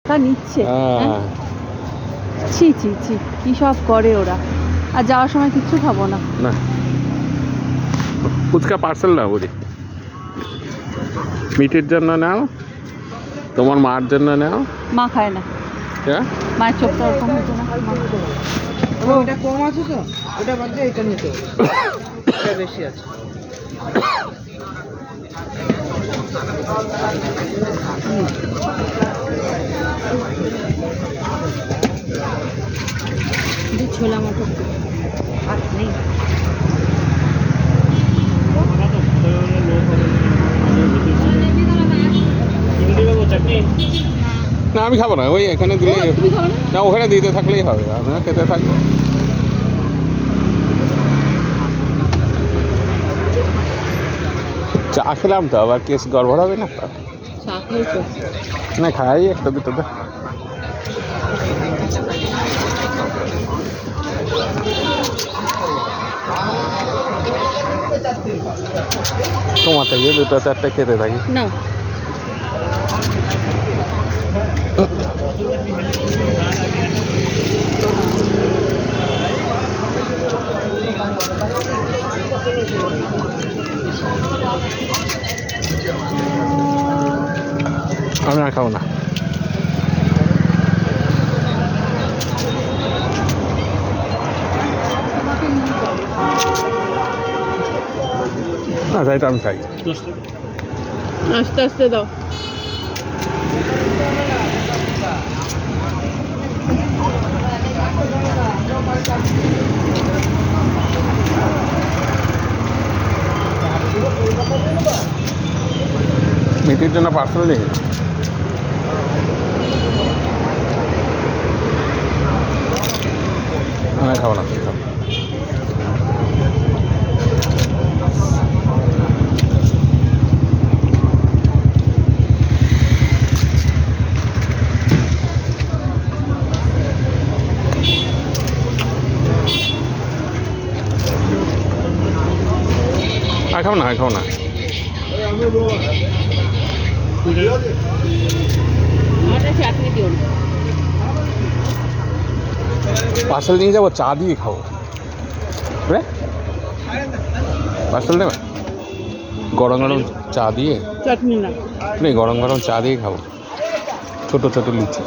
টাকা নিচ্ছে। ছি ছি ছি, কী সব করে ওরা। আর যাওয়ার সময় কিচ্ছু খাবো না। না, ফুচকা পার্সেল নাও বলি। মিটির জন্য নাও, তোমার মার জন্য নাও। মা খায় না, মায়ের চোখটা ওরকম হতো না। ওটা কম আছে তো, ওটা বাদ দিয়ে এটা নিতে হবে, এটা বেশি আছে। ছোলা মটর আর নেই। না আমি খাবো না, ওই এখানে দিলে না, ওখানে দিতে থাকলেই হবে, আমরা খেতে থাকবো। চা খেলাম তো আবার কেস গড়বড় হবে না। না খাই একটা দুটো তো। তোমার থেকে দুটো চারটে খেতে থাকি না। আমি আর খাবো না। না তাই তো আমি খাই। আস্তে আস্তে দাও। মিটির জন্য পার্সেল নেই। আমি খাবো না। খাও না, খাও না। পার্সেল নিয়ে যাবো, চা দিয়ে খাবো। পার্সেল নেবে গরম গরম চা দিয়ে, চাটনি না, নেই গরম গরম চা দিয়ে খাবো, ছোটো ছোটো লিচি।